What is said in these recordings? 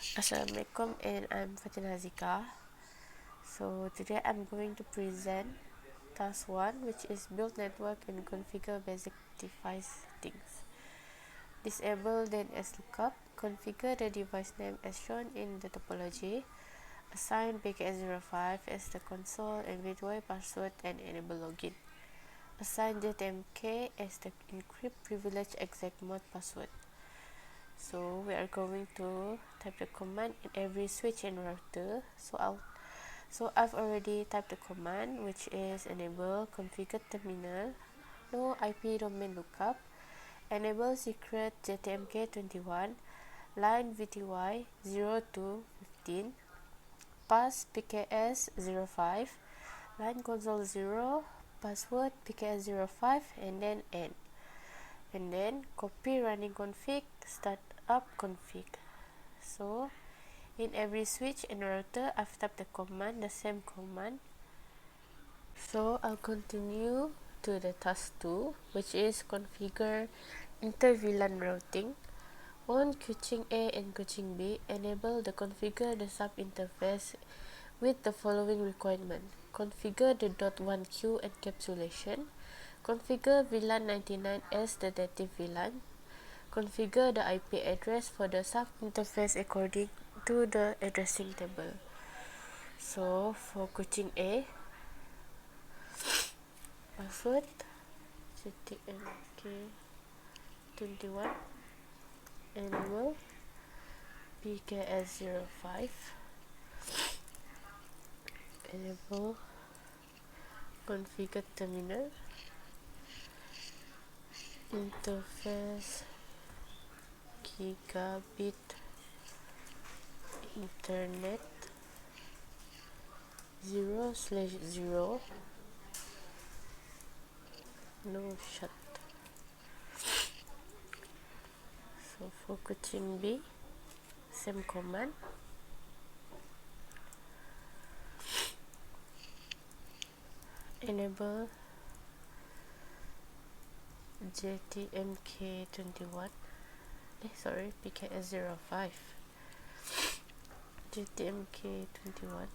Assalamualaikum, and I'm Fatina Zika. So today I'm going to present task 1, which is build network and configure basic device settings. Disable DNS lookup, configure the device name as shown in the topology, assign PKS05 as the console and gateway password and enable login. Assign JTMK as the encrypt privilege exec mode password. So we are going to type the command in every switch and router. So I've already typed the command, which is enable configure terminal, no IP domain lookup, enable secret JTMK21, line VTY 0 to 15, pass PKS05, line console 0, password PKS05, and then end. And then copy running config, start up config. So in every switch and router, I've typed the command, the same command. So I'll continue to the task 2, which is configure inter-VLAN routing. On queuing A and queuing B, enable the configure the sub interface with the following requirement. Configure the .1 queue encapsulation. Configure VLAN 99 as the native VLAN. Configure the IP address for the sub interface according to the addressing table. So for queuing A, password JTMK21, enable PKS05, enable configure terminal, interface gigabit internet 0/0, no shut. So for queuing B, same command, enable JTMK21, PKS05, JTMK21,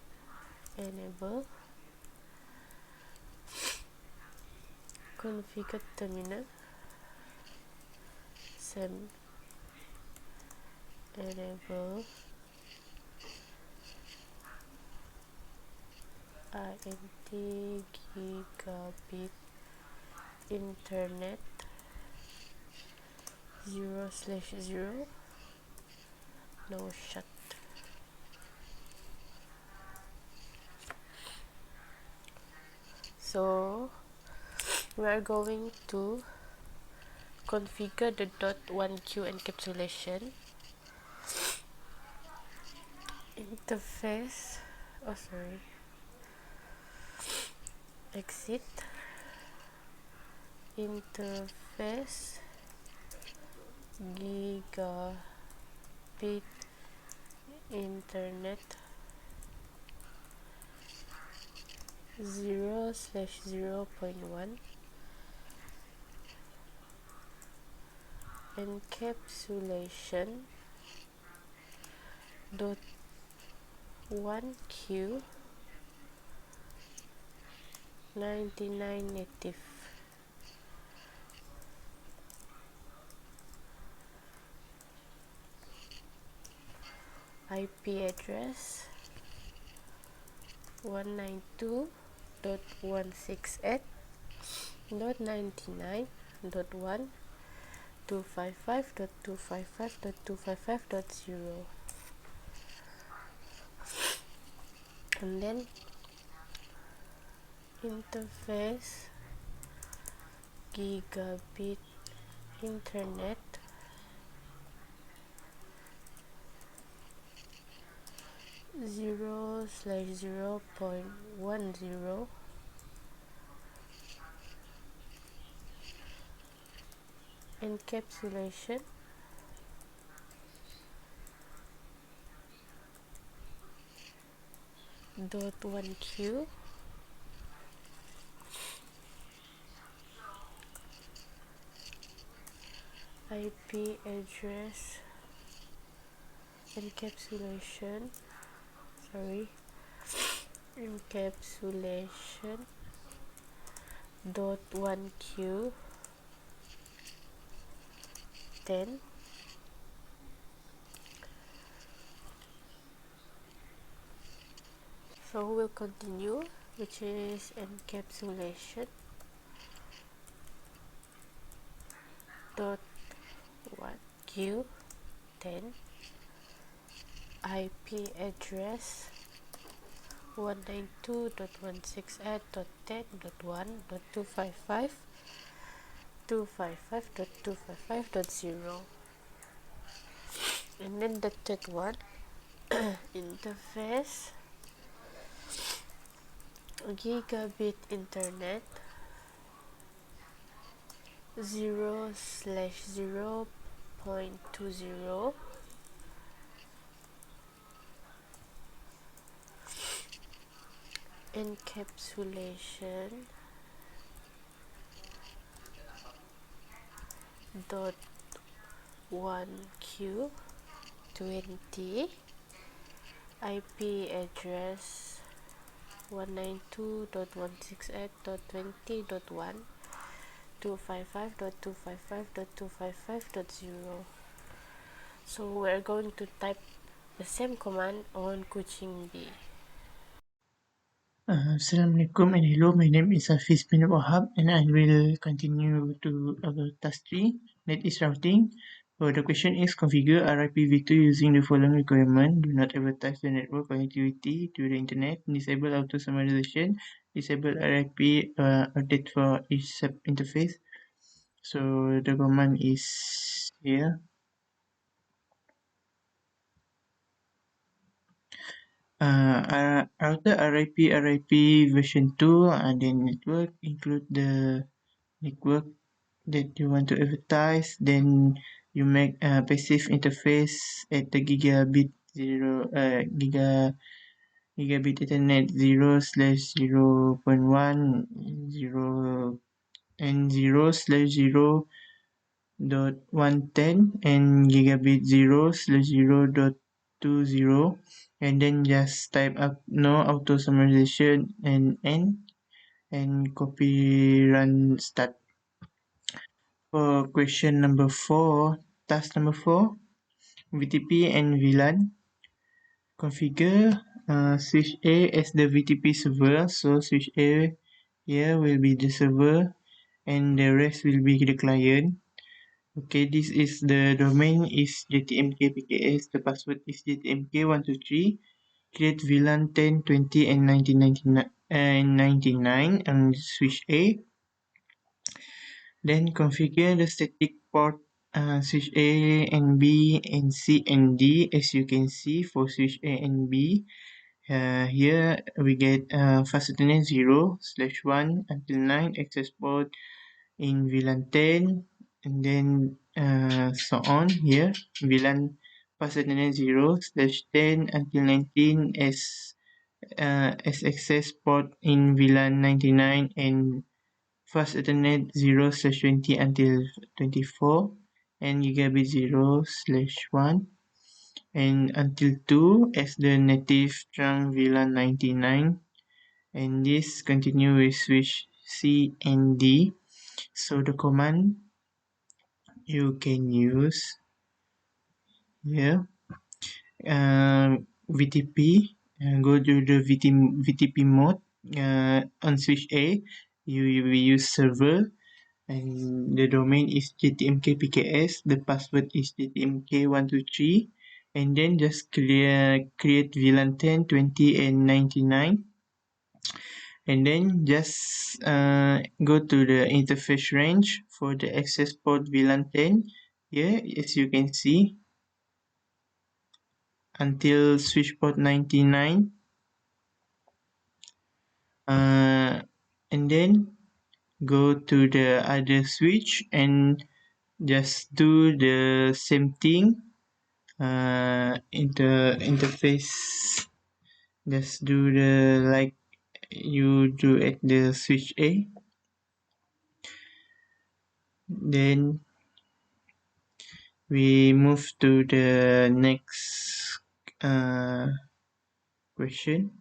enable configure terminal, same, enable INT gigabit internet 0/0, no shut. So we are going to configure the .1 queue encapsulation interface. Exit interface gigabit internet 0/0.1 encapsulation .1 queue 99 native IP address 192.168.1.255.255.255.0, and then interface gigabit internet 0/0.10 encapsulation .1 queue IP address encapsulation, sorry, encapsulation dot 1q 10. So we'll continue, which is encapsulation dot 1q 10 IP address 192.168.10.1.255.255.255.0. And then the third one, interface gigabit internet 0/0.20 encapsulation dot 1q 20 IP address 192.168.20.1 255.255.255.0. So we're going to type the same command on Kuching B. Assalamualaikum and hello, my name is Hafiz bin Wahab and I will continue to task 3, that is routing. So the question is configure RIPv2 using the following requirement. Do not advertise the network connectivity to the internet, disable auto summarization, disable RIP update for each sub-interface. So the command is here. Router RIP version 2 and then network include the network that you want to advertise, then you make a passive interface at the gigabit ethernet 0/0.1 0 and 0/0.110 and gigabit 0/0.20, and then just type up no auto summarization and end and copy run start. For question number 4, task number 4, VTP and VLAN. Configure switch A as the VTP server. So switch A here will be the server and the rest will be the client. Okay, this is the domain is JTMK PKS. The password is JTMK123. Create VLAN 10, 20 and 99 and switch A. Then configure the static port switch A and B and C and D. As you can see for switch A and B, here we get fast ethernet 0/1 until 9 access port in VLAN 10, and then so on. Here VLAN fast ethernet 0/10 until 19 as access port in VLAN 99 and fast ethernet 0/20 until 24 and gigabit 0/1 and until 2 as the native trunk VLAN 99, and this continue with switch C and D. So the command you can use here, VTP, go to the VTP mode. On switch A you will use server and the domain is JTMK PKS. The password is JTMK123, and then just create VLAN 10, 20 and 99, and then just go to the interface range for the access port VLAN 10 here, as you can see, until switch port 99, and then go to the other switch and just do the same thing. Interface, just do the like you do at the switch A, then We move to the next question.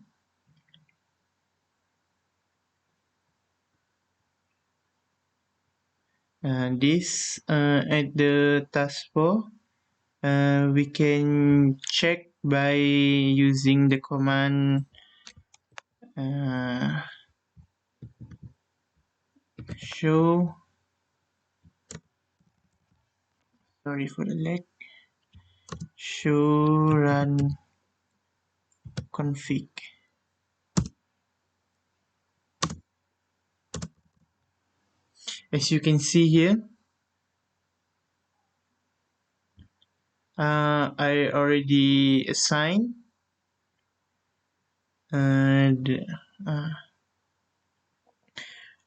This at the taskbar, we can check by using the command show. Sorry for the lag. Show run config. As you can see here, I already assigned and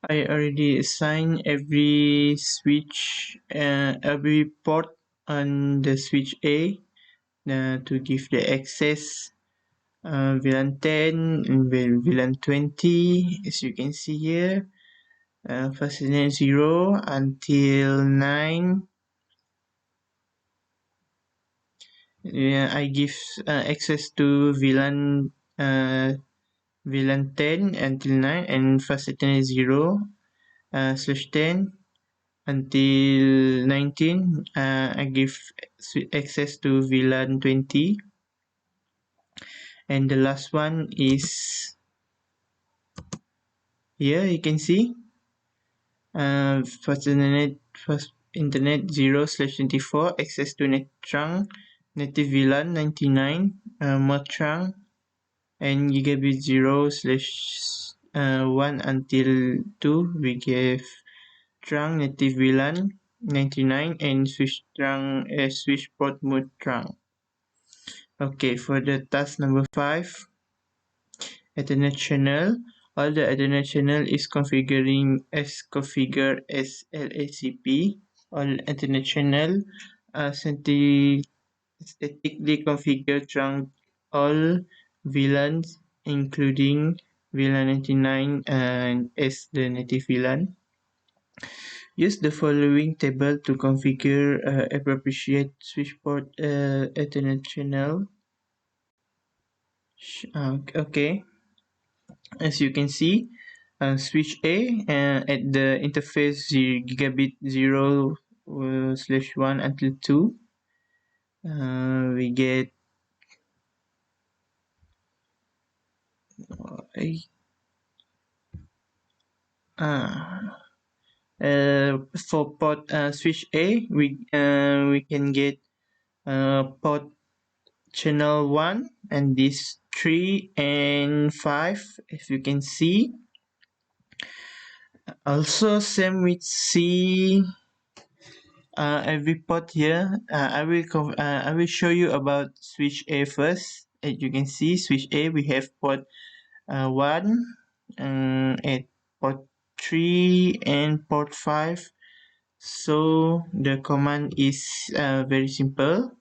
I already assigned every switch, every port on the switch A to give the access VLAN 10 and VLAN 20. As you can see here, FastNet 0 until 9. I give access to VLAN 10 until 9 and FastNet 0 /10 until 19. I give access to VLAN 20, and the last one is here. You can see first internet 0/24 access to net trunk native VLAN 99 mod trunk and gigabit 0/1 until 2. We give trunk native VLAN 99 and switch trunk switch port mode trunk. Okay, for the task number 5, Ethernet channel. All the Ethernet channel is configured as LACP. All Ethernet channel statically configured trunk all VLANs including VLAN 99 and as the native VLAN. Use the following table to configure appropriate switch port Ethernet channel. Okay, as you can see, switch A at the interface gigabit 0/1 until 2. We get for port switch A, we can get port channel 1 and this 3 and 5, as you can see. Also same with C. Every port here, I will show you about switch A first. As you can see, switch A we have port 1 at port 3 and port 5. So the command is very simple.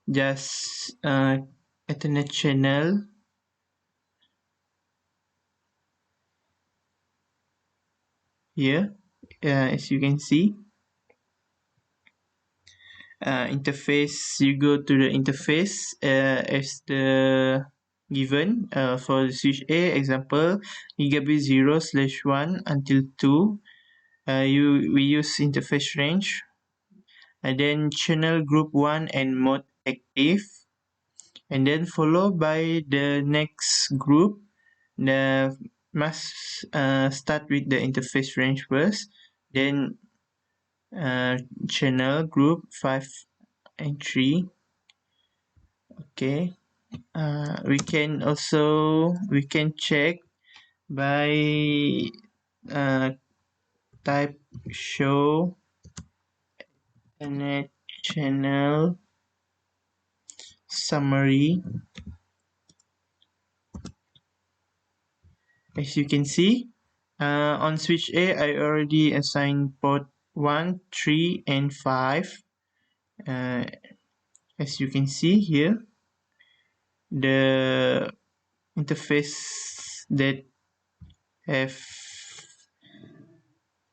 Just Ethernet channel here, as you can see. Interface, you go to the interface as the given for the switch A example gigabit 0/1 until 2. We use interface range and then channel group 1 and mode active, and then followed by the next group. The must start with the interface range first, then channel group 5 and 3. Okay, we can check by type show Ethernet channel summary. As you can see, on switch A I already assigned port 1, 3 and 5. As you can see here, the interface that have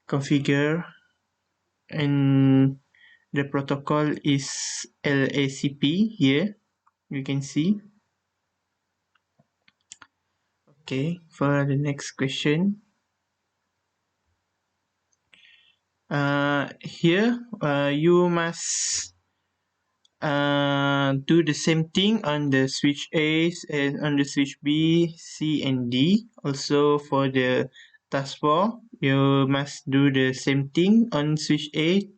configured and The protocol is LACP here, you can see. Okay, for the next question. Here you must do the same thing on the switch A and on the switch B, C and D. Also for the task 4, you must do the same thing on switch A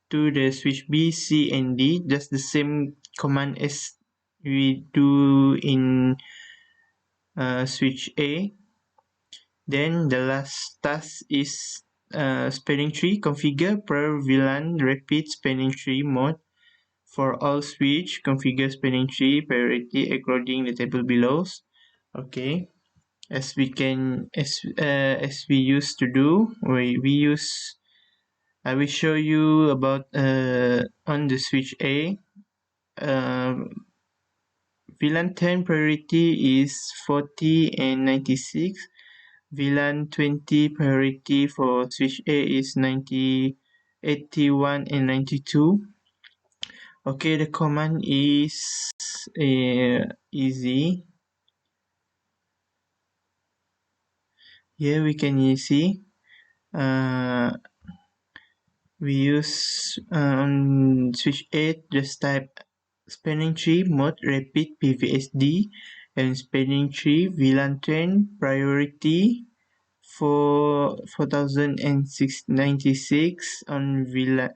to the switch B, C and D. Just the same command as we do in switch A. Then the last task is spanning tree. Configure per VLAN rapid spanning tree mode for all switch. Configure spanning tree priority according the table below. Okay, as we used to do, we use. I will show you about on the switch A. VLAN 10 priority is 40 and 96. VLAN 20 priority for switch A is 90, 81 and 92. Okay, the command is easy. Here we can see we use on switch 8 just type spanning tree mode rapid PVSD and spanning tree VLAN 10 priority for 4096 on VLAN,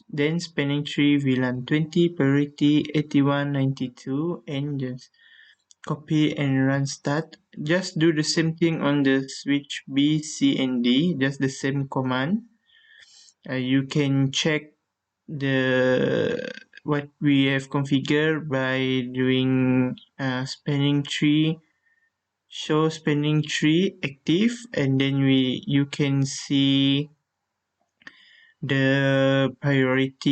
then spanning tree VLAN 20 priority 8192 and just copy and run start. Just do the same thing on the switch B, C and D, just the same command. You can check the what we have configured by doing spanning tree, show spanning tree active, and then you can see the priority